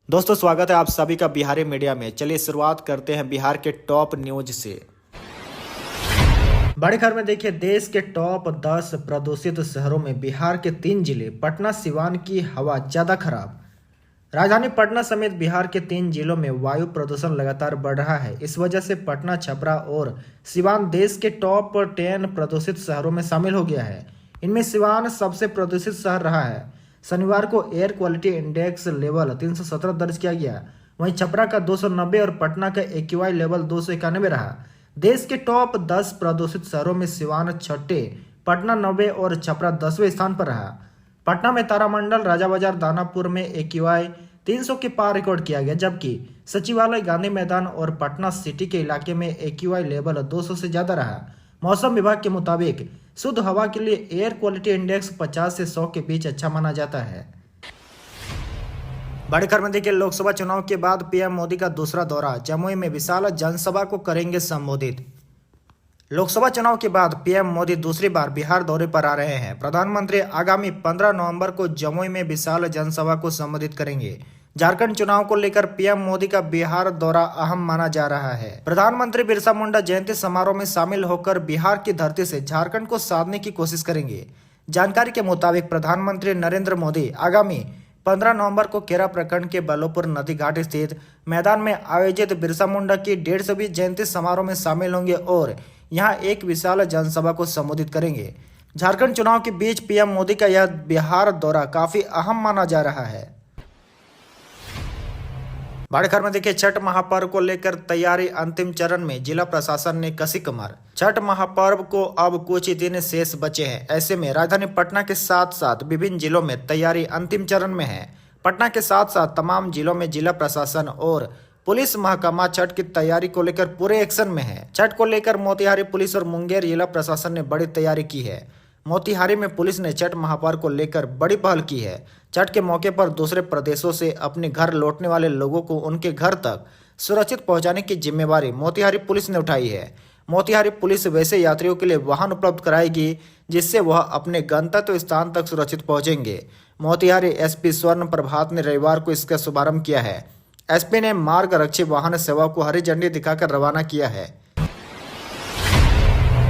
दोस्तों स्वागत है आप सभी का बिहारी मीडिया में। चलिए शुरुआत करते हैं बिहार के टॉप न्यूज से। बड़ी खबर में देखिए, देश के टॉप 10 प्रदूषित शहरों में बिहार के 3 जिले पटना सिवान की हवा ज्यादा खराब। राजधानी पटना समेत बिहार के 3 जिलों में वायु प्रदूषण लगातार बढ़ रहा है। इस वजह से पटना, छपरा और सिवान देश के टॉप 10 प्रदूषित शहरों में शामिल हो गया है। इनमें सिवान सबसे प्रदूषित शहर रहा है। शनिवार को एयर क्वालिटी इंडेक्स लेवल 317 दर्ज किया गया। वहीं छपरा का 290 और पटना का एक्यूआई लेवल 291 रहा। देश के टॉप 10 प्रदूषित शहरों में सिवान 6ठे, पटना 9वें और छपरा 10वें स्थान पर रहा। पटना में तारामंडल, राजाबाजार, दानापुर में एक्यूआई 300 के पार रिकॉर्ड किया गया, जबकि सचिवालय, गांधी मैदान और पटना सिटी के इलाके में एक्यूआई लेवल 200 से ज्यादा रहा। मौसम विभाग के मुताबिक शुद्ध हवा के लिए एयर क्वालिटी इंडेक्स 50 से 100 के बीच अच्छा माना जाता है। बड़ी खबर में देखिए, लोकसभा चुनाव के बाद पीएम मोदी का दूसरा दौरा। जमुई में विशाल जनसभा को करेंगे संबोधित। लोकसभा चुनाव के बाद पीएम मोदी दूसरी बार बिहार दौरे पर आ रहे हैं। प्रधानमंत्री आगामी 15 नवंबर को जमुई में विशाल जनसभा को संबोधित करेंगे। झारखंड चुनाव को लेकर पीएम मोदी का बिहार दौरा अहम माना जा रहा है। प्रधानमंत्री बिरसा मुंडा जयंती समारोह में शामिल होकर बिहार की धरती से झारखंड को साधने की कोशिश करेंगे। जानकारी के मुताबिक प्रधानमंत्री नरेंद्र मोदी आगामी 15 नवंबर को केरा प्रखंड के बलोपुर नदी घाट स्थित मैदान में आयोजित बिरसा मुंडा की 150वीं जयंती समारोह में शामिल होंगे और यहां एक विशाल जनसभा को संबोधित करेंगे। झारखंड चुनाव के बीच पीएम मोदी का यह बिहार दौरा काफी अहम माना जा रहा है। बड़ी खबर में देखिए, छठ महापर्व को लेकर तैयारी अंतिम चरण में। जिला प्रशासन ने कसी कमर। छठ महापर्व को अब कुछ ही दिन शेष बचे हैं। ऐसे में राजधानी पटना के साथ साथ विभिन्न जिलों में तैयारी अंतिम चरण में है। पटना के साथ साथ तमाम जिलों में जिला प्रशासन और पुलिस महकमा छठ की तैयारी को लेकर पूरे एक्शन में है। छठ को लेकर मोतिहारी पुलिस और मुंगेर जिला प्रशासन ने बड़ी तैयारी की है। मोतिहारी में पुलिस ने छठ महापर्व को लेकर बड़ी पहल की है। छठ के मौके पर दूसरे प्रदेशों से अपने घर लौटने वाले लोगों को उनके घर तक सुरक्षित पहुंचाने की जिम्मेवारी मोतिहारी पुलिस ने उठाई है। मोतिहारी पुलिस वैसे यात्रियों के लिए वाहन उपलब्ध कराएगी जिससे वह अपने गंतव्य स्थान तक सुरक्षित पहुंचेंगे। मोतिहारी एसपी स्वर्ण प्रभात ने रविवार को इसका शुभारंभ किया है। एसपी ने मार्ग रक्षी वाहन सेवा को हरी झंडी दिखाकर रवाना किया है।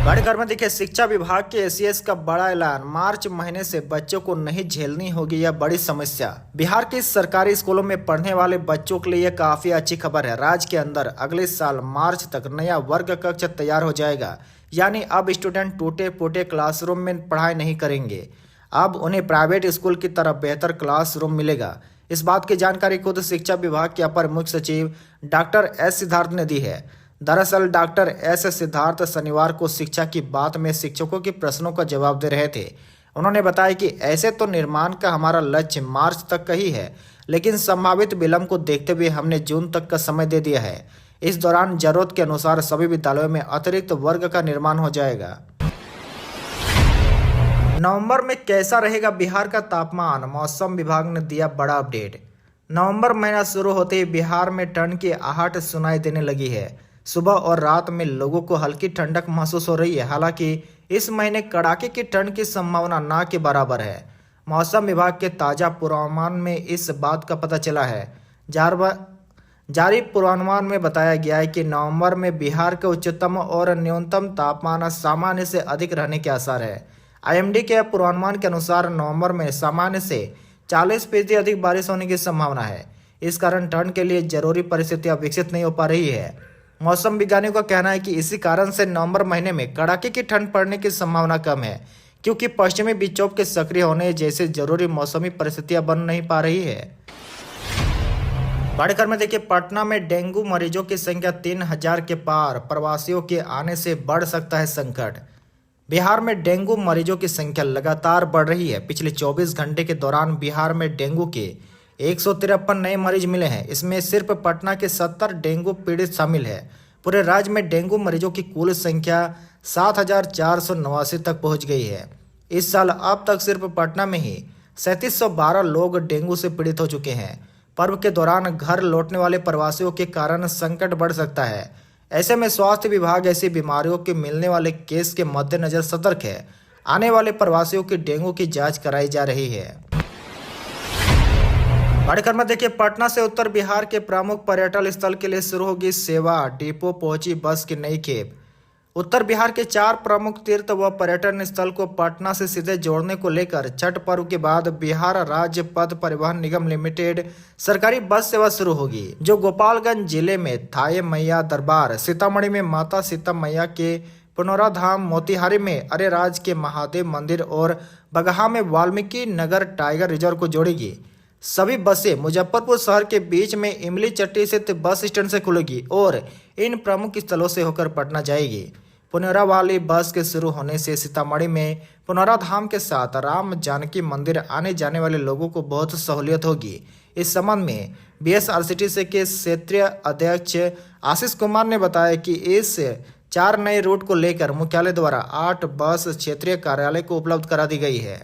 बड़ी खबर में देखिए, शिक्षा विभाग के एसीएस का बड़ा ऐलान। मार्च महीने से बच्चों को नहीं झेलनी होगी यह बड़ी समस्या। बिहार के सरकारी स्कूलों में पढ़ने वाले बच्चों के लिए यह काफी अच्छी खबर है। राज्य के अंदर अगले साल मार्च तक नया वर्ग कक्ष तैयार हो जाएगा। यानी अब स्टूडेंट टूटे फूटे क्लासरूम में पढ़ाई नहीं करेंगे। अब उन्हें प्राइवेट स्कूल की तरह बेहतर क्लासरूम मिलेगा। इस बात की जानकारी खुद शिक्षा विभाग के अपर मुख्य सचिव डॉक्टर एस सिद्धार्थ ने दी है। दरअसल डॉक्टर एस सिद्धार्थ शनिवार को शिक्षा की बात में शिक्षकों के प्रश्नों का जवाब दे रहे थे। उन्होंने बताया कि ऐसे तो निर्माण का हमारा लक्ष्य मार्च तक का ही है, लेकिन संभावित विलंब को देखते हुए हमने जून तक का समय दे दिया है। इस दौरान जरूरत के अनुसार सभी विद्यालयों में अतिरिक्त वर्ग का निर्माण हो जाएगा। नवंबर में कैसा रहेगा बिहार का तापमान? मौसम विभाग ने दिया बड़ा अपडेट। नवंबर महीना शुरू होते ही बिहार में ठंड की आहट सुनाई देने लगी है। सुबह और रात में लोगों को हल्की ठंडक महसूस हो रही है। हालांकि इस महीने कड़ाके की ठंड की संभावना ना के बराबर है। मौसम विभाग के ताजा पूर्वानुमान में इस बात का पता चला है। जारी पूर्वानुमान में बताया गया है कि नवंबर में बिहार के उच्चतम और न्यूनतम तापमान सामान्य से अधिक रहने के आसार है। आईएमडी के पूर्वानुमान के अनुसार नवंबर में सामान्य से 40% अधिक बारिश होने की संभावना है। इस कारण ठंड के लिए जरूरी परिस्थितियां विकसित नहीं हो पा रही है। मौसम विज्ञानियों का कहना है कि इसी कारण से नवंबर महीने में कड़ाके की ठंड पड़ने की संभावना कम है, क्योंकि पश्चिमी विक्षोभ के सक्रिय होने जैसे जरूरी मौसमी परिस्थितियां बन नहीं पा रही है। बड़ी खबर में देखिए, पटना में डेंगू मरीजों की संख्या 3000 के पार। प्रवासियों के आने से बढ़ सकता है संकट। बिहार में डेंगू मरीजों की संख्या लगातार बढ़ रही है। पिछले 24 घंटे के दौरान बिहार में डेंगू के 153 नए मरीज मिले हैं। इसमें सिर्फ पटना के 70 डेंगू पीड़ित शामिल है। पूरे राज्य में डेंगू मरीजों की कुल संख्या 7489 तक पहुंच गई है। इस साल अब तक सिर्फ पटना में ही 3712 लोग डेंगू से पीड़ित हो चुके हैं। पर्व के दौरान घर लौटने वाले प्रवासियों के कारण संकट बढ़ सकता है। ऐसे में स्वास्थ्य विभाग ऐसी बीमारियों के मिलने वाले केस के मद्देनजर सतर्क है। आने वाले प्रवासियों की डेंगू की जाँच कराई जा रही है। बड़ी खबर में देखिए, पटना से उत्तर बिहार के प्रमुख पर्यटन स्थल के लिए शुरू होगी सेवा। डिपो पहुंची बस की नई खेप। उत्तर बिहार के 4 प्रमुख तीर्थ व पर्यटन स्थल को पटना से सीधे जोड़ने को लेकर छठ पर्व के बाद बिहार राज्य पथ परिवहन निगम लिमिटेड सरकारी बस सेवा शुरू होगी, जो गोपालगंज जिले में थाये मैया दरबार, सीतामढ़ी में माता सीता मैया के पुनौरा धाम, मोतिहारी में अरेराज के महादेव मंदिर और बगहा में वाल्मीकि नगर टाइगर रिजर्व को जोड़ेगी। सभी बसें मुजफ्फरपुर शहर के बीच में इमली चट्टी स्थित बस स्टैंड से खुलेगी और इन प्रमुख स्थलों से होकर पटना जाएगी। पुनौरा वाली बस के शुरू होने से सीतामढ़ी में पुनौरा धाम के साथ राम जानकी मंदिर आने जाने वाले लोगों को बहुत सहूलियत होगी। इस संबंध में बीएसआरसीटीसी के क्षेत्रीय अध्यक्ष आशीष कुमार ने बताया कि इस 4 नए रूट को लेकर मुख्यालय द्वारा 8 बस क्षेत्रीय कार्यालय को उपलब्ध करा दी गई है।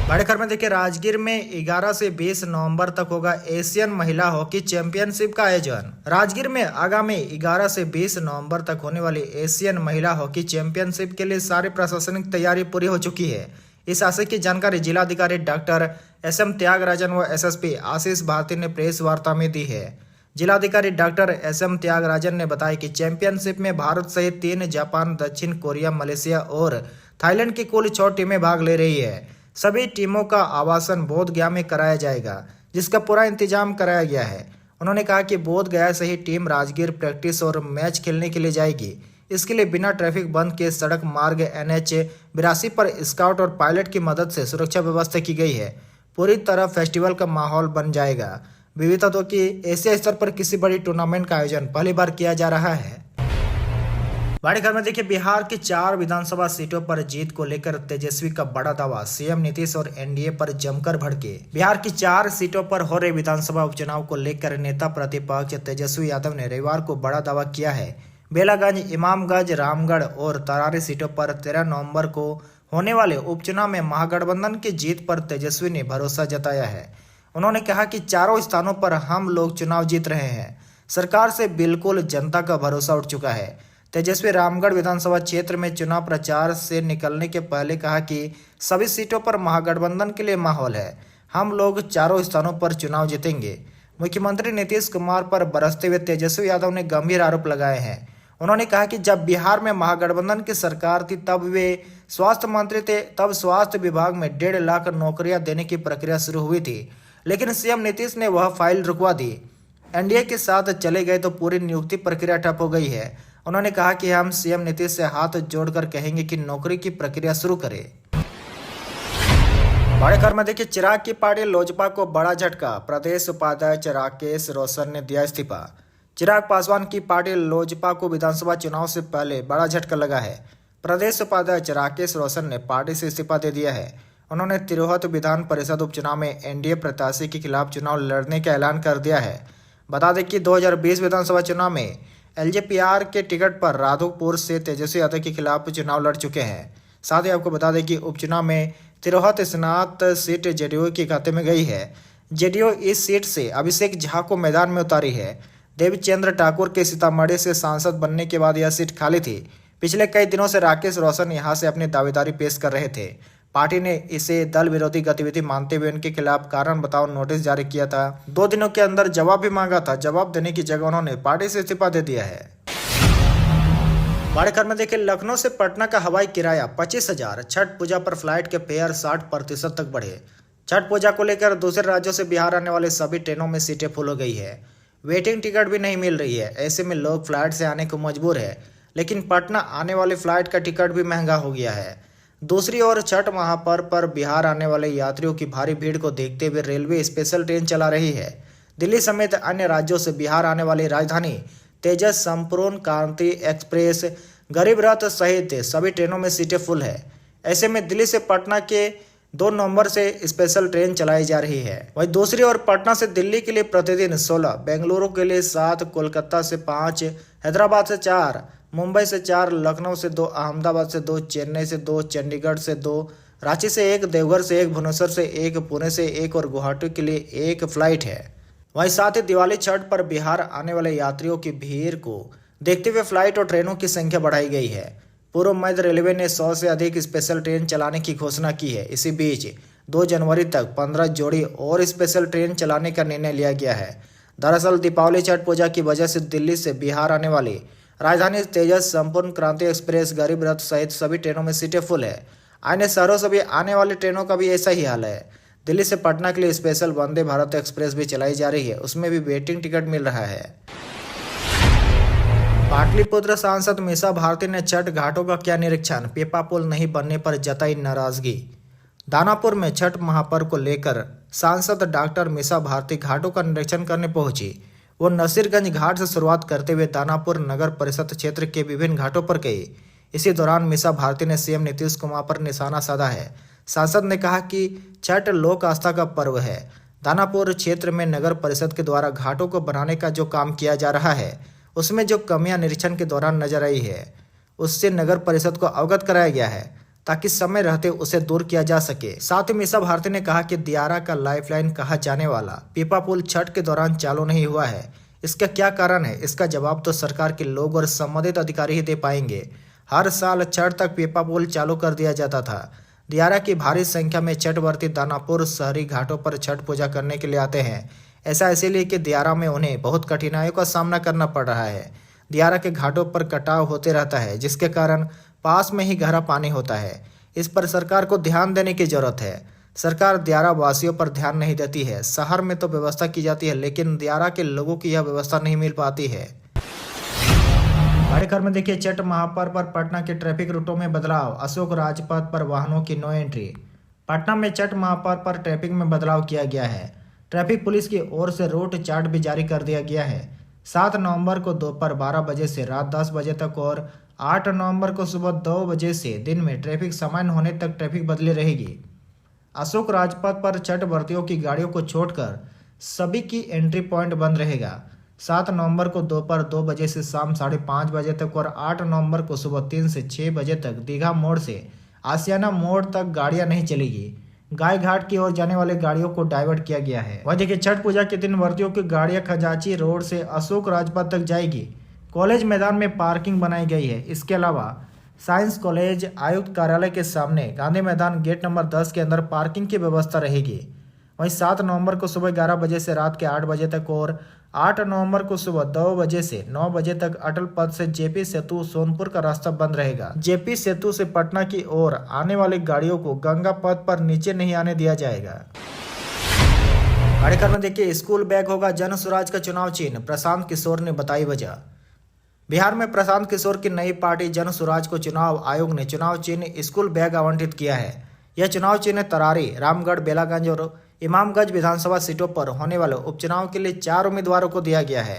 बड़े खबर में देखिए, राजगीर में 11 से 20 नवंबर तक होगा एशियन महिला हॉकी चैंपियनशिप का आयोजन। राजगीर में आगामी 11 से 20 नवंबर तक होने वाली एशियन महिला हॉकी चैंपियनशिप के लिए सारी प्रशासनिक तैयारी पूरी हो चुकी है। इस आशय की जानकारी जिलाधिकारी डॉक्टर एसएम त्यागराजन व एसएसपी आशीष भारती ने प्रेस वार्ता में दी है। जिलाधिकारी डॉक्टर एसएम त्यागराजन ने बताया कि चैंपियनशिप में भारत सहित 3 जापान, दक्षिण कोरिया, मलेशिया और थाईलैंड की कुल 6 टीमें भाग ले रही है। सभी टीमों का आवासन बोध गया में कराया जाएगा, जिसका पूरा इंतजाम कराया गया है। उन्होंने कहा कि बोध गया से ही टीम राजगीर प्रैक्टिस और मैच खेलने के लिए जाएगी। इसके लिए बिना ट्रैफिक बंद के सड़क मार्ग NH 82 पर स्काउट और पायलट की मदद से सुरक्षा व्यवस्था की गई है। पूरी तरह फेस्टिवल का माहौल बन जाएगा। विविधता की एशिया स्तर पर किसी बड़ी टूर्नामेंट का आयोजन पहली बार किया जा रहा है। बड़ी खबर में देखिए, बिहार की 4 विधानसभा सीटों पर जीत को लेकर तेजस्वी का बड़ा दावा। सीएम नीतीश और एनडीए पर जमकर भड़के। बिहार की 4 सीटों पर हो रहे विधानसभा उपचुनाव को लेकर नेता प्रतिपक्ष तेजस्वी यादव ने रविवार को बड़ा दावा किया है। बेलागंज, इमामगंज, रामगढ़ और तरारी सीटों पर 13 नवंबर को होने वाले उपचुनाव में महागठबंधन की जीत पर तेजस्वी ने भरोसा जताया है। उन्होंने कहा कि चारों स्थानों पर हम लोग चुनाव जीत रहे हैं। सरकार से बिल्कुल जनता का भरोसा उठ चुका है। तेजस्वी रामगढ़ विधानसभा क्षेत्र में चुनाव प्रचार से निकलने के पहले कहा कि सभी सीटों पर महागठबंधन के लिए माहौल है। हम लोग चारों स्थानों पर चुनाव जीतेंगे। मुख्यमंत्री नीतीश कुमार पर बरसते हुए तेजस्वी यादव ने गंभीर आरोप लगाए हैं। उन्होंने कहा कि जब बिहार में महागठबंधन की सरकार थी तब वे स्वास्थ्य मंत्री थे, तब स्वास्थ्य विभाग में 1.5 लाख नौकरियां देने की प्रक्रिया शुरू हुई थी, लेकिन सीएम नीतीश ने वह फाइल रुकवा दी। एनडीए के साथ चले गए तो पूरी नियुक्ति प्रक्रिया ठप हो गई है। उन्होंने कहा कि हम सीएम नीतीश से हाथ जोड़कर कहेंगे कि नौकरी की प्रक्रिया शुरू करें। बड़े खबर में देखिए, चिराग की पार्टी लोजपा को बड़ा झटका। प्रदेश उपाध्यक्ष राकेश रोशन ने दिया इस्तीफा। चिराग पासवान की पार्टी लोजपा को विधानसभा चुनाव से पहले बड़ा झटका लगा है। प्रदेश उपाध्यक्ष राकेश रोशन ने पार्टी से इस्तीफा दे दिया है। उन्होंने तिरहुत विधान परिषद उपचुनाव में एनडीए प्रत्याशी के खिलाफ चुनाव लड़ने का ऐलान कर दिया है। बता दें कि 2020 विधानसभा चुनाव में एलजेपीआर के टिकट पर राधोपुर से तेजस्वी यादव के खिलाफ चुनाव लड़ चुके हैं। साथ ही आपको बता दें कि उपचुनाव में तिरहुत स्नात सीट जेडीयू के खाते में गई है। जेडीयू इस सीट से अभिषेक झा को मैदान में उतारी है। देवचंद्र ठाकुर के सीतामढ़ी से सांसद बनने के बाद यह सीट खाली थी। पिछले कई दिनों से राकेश रोशन यहां से अपनी दावेदारी पेश कर रहे थे। पार्टी ने इसे दल विरोधी गतिविधि मानते हुए उनके खिलाफ कारण बताओ नोटिस जारी किया था। 2 दिनों के अंदर जवाब भी मांगा था। जवाब देने की जगह उन्होंने पार्टी से इस्तीफा दे दिया है। बड़े खबर में देखिए, लखनऊ से पटना का हवाई किराया 25,000। छठ पूजा पर फ्लाइट के फेयर 60% तक बढ़े। छठ पूजा को लेकर दूसरे राज्यों से बिहार आने वाले सभी ट्रेनों में सीटें फुल हो गई है। वेटिंग टिकट भी नहीं मिल रही है। ऐसे में लोग फ्लाइट से आने को मजबूर है, लेकिन पटना आने वाली फ्लाइट का टिकट भी महंगा हो गया है। दूसरी ओर छठ महापर्व पर बिहार आने वाले यात्रियों की भारी भीड़ को देखते हुए रेलवे स्पेशल ट्रेन चला रही है। दिल्ली समेत अन्य राज्यों से बिहार आने वाली राजधानी तेजस, संपूर्ण क्रांति एक्सप्रेस, गरीब रथ सहित सभी ट्रेनों में सीटें फुल है। ऐसे में दिल्ली से पटना के 2 नवंबर से स्पेशल ट्रेन चलाई जा रही है। वहीं दूसरी ओर पटना से दिल्ली के लिए प्रतिदिन 16, बेंगलुरु के लिए 7, कोलकाता से 5, हैदराबाद से 4, मुंबई से 4, लखनऊ से 2, अहमदाबाद से 2, चेन्नई से 2, चंडीगढ़ से 2, रांची से 1, देवघर से 1, भुवनेश्वर से 1, पुणे से 1 और गुवाहाटी के लिए 1 फ्लाइट है। वहीं साथ ही दिवाली छठ पर बिहार आने वाले यात्रियों की भीड़ को देखते हुए फ्लाइट और ट्रेनों की संख्या बढ़ाई गई है। पूर्व मध्य रेलवे ने 100 से अधिक स्पेशल ट्रेन चलाने की घोषणा की है। इसी बीच 2 जनवरी तक 15 जोड़ी और स्पेशल ट्रेन चलाने का निर्णय लिया गया है। दरअसल दीपावली छठ पूजा की वजह से दिल्ली से बिहार आने वाली राजधानी तेजस, संपूर्ण क्रांति एक्सप्रेस, गरीब रथ सहित सभी ट्रेनों में सीटें फुल है। अन्य शहरों से भी आने वाली ट्रेनों का भी ऐसा ही हाल है। दिल्ली से पटना के लिए स्पेशल वंदे भारत एक्सप्रेस भी चलाई जा रही है, उसमें भी वेटिंग टिकट मिल रहा है। पाटलिपुत्र सांसद मीसा भारती ने छठ घाटों का किया निरीक्षण, पेपा पुल नहीं बनने पर जताई नाराजगी। दानापुर में छठ महापर्व को लेकर सांसद डॉक्टर मीसा भारती घाटों का निरीक्षण करने पहुंची। वो नसीरगंज घाट से शुरुआत करते हुए दानापुर नगर परिषद क्षेत्र के विभिन्न घाटों पर गई। इसी दौरान मीसा भारती ने सीएम नीतीश कुमार पर निशाना साधा है। सांसद ने कहा कि छठ लोक आस्था का पर्व है। दानापुर क्षेत्र में नगर परिषद के द्वारा घाटों को बनाने का जो काम किया जा रहा है, उसमें जो कमियां निरीक्षण के दौरान नजर आई है, उससे नगर परिषद को अवगत कराया गया है ताकि समय रहते उसे दूर किया जा सके। साथ ही मीसा भारती ने कहा कि दियारा का लाइफलाइन कहा जाने वाला पीपा पुल छठ के दौरान चालू नहीं हुआ है। इसका क्या कारण है, इसका जवाब तो सरकार के लोग और संबंधित अधिकारी ही दे पाएंगे। हर साल छठ तक पीपा पुल चालू कर दिया जाता था। दियारा की भारी संख्या में छठ व्रती दानापुर शहरी घाटों पर छठ पूजा करने के लिए आते हैं। ऐसा इसलिए कि दियारा में उन्हें बहुत कठिनाइयों का सामना करना पड़ रहा है। दियारा के घाटों पर कटाव होते रहता है, जिसके कारण पास में ही गहरा पानी होता है। इस पर सरकार को ध्यान देने की जरूरत है। सरकार दियारा वासियों पर ध्यान नहीं देती है। शहर में तो व्यवस्था की जाती है, लेकिन दियारा के लोगों की यह व्यवस्था नहीं मिल पाती है। बड़े खबर में देखिए, छठ महापर्व पर पटना के ट्रैफिक रूटों में बदलाव, अशोक राजपथ पर वाहनों की नो एंट्री। पटना में छठ महापर्व पर ट्रैफिक में बदलाव किया गया है। ट्रैफिक पुलिस की ओर से रूट चार्ट भी जारी कर दिया गया है। 7 नवंबर को दोपहर 12 बजे से रात 10 बजे तक और 8 नवंबर को सुबह 2 बजे से दिन में ट्रैफिक सामान्य होने तक ट्रैफिक बदली रहेगी। अशोक राजपथ पर छठ व्रतियों की गाड़ियों को छोड़कर सभी की एंट्री पॉइंट बंद रहेगा। 7 नवंबर को दोपहर 2 बजे से शाम 5:30 बजे तक और 8 नवंबर को सुबह 3 से 6 बजे तक दीघा मोड़ से आसियाना मोड़ तक गाड़ियां नहीं चलेगी। गाय घाट की ओर जाने वाली गाड़ियों को डाइवर्ट किया गया है। वह देखिए, छठ पूजा के दिन व्रतियों की गाड़ियां खजाची रोड से अशोक राजपथ तक जाएगी। कॉलेज मैदान में पार्किंग बनाई गई है। इसके अलावा साइंस कॉलेज आयुक्त कार्यालय के सामने गांधी मैदान गेट नंबर 10 के अंदर पार्किंग की व्यवस्था रहेगी। वहीं 7 नवंबर को सुबह 11 बजे से रात के 8 बजे तक और 8 नवंबर को सुबह 2 बजे से 9 बजे तक अटल पथ से जेपी सेतु सोनपुर का रास्ता बंद रहेगा। जेपी सेतु से पटना की ओर आने वाली गाड़ियों को गंगा पथ पर नीचे नहीं आने दिया जाएगा। बड़ी खबर में देखिए, स्कूल बैग होगा जन स्वराज का चुनाव चिन्ह, प्रशांत किशोर ने बताई वजह। बिहार में प्रशांत किशोर की नई पार्टी जन स्वराज को चुनाव आयोग ने चुनाव चिन्ह स्कूल बैग आवंटित किया है। यह चुनाव चिन्ह तरारी, रामगढ़, बेलागंज और इमामगंज विधानसभा सीटों पर होने वाले उपचुनाव के लिए 4 उम्मीदवारों को दिया गया है।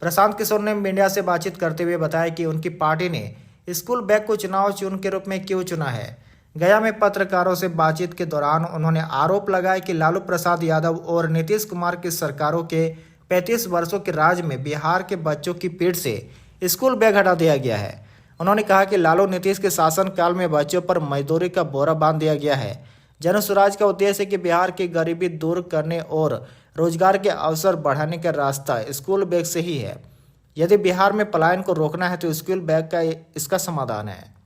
प्रशांत किशोर ने मीडिया से बातचीत करते हुए बताया कि उनकी पार्टी ने स्कूल बैग को चुनाव चिन्ह के रूप में क्यों चुना है। गया में पत्रकारों से बातचीत के दौरान उन्होंने आरोप लगाया कि लालू प्रसाद यादव और नीतीश कुमार की सरकारों के 35 वर्षों के राज में बिहार के बच्चों की पीठ से स्कूल बैग हटा दिया गया है। उन्होंने कहा कि लालू नीतीश के शासनकाल में बच्चों पर मजदूरी का बोरा बांध दिया गया है। जन स्वराज का उद्देश्य है कि बिहार की गरीबी दूर करने और रोजगार के अवसर बढ़ाने का रास्ता स्कूल बैग से ही है। यदि बिहार में पलायन को रोकना है तो स्कूल बैग का इसका समाधान है।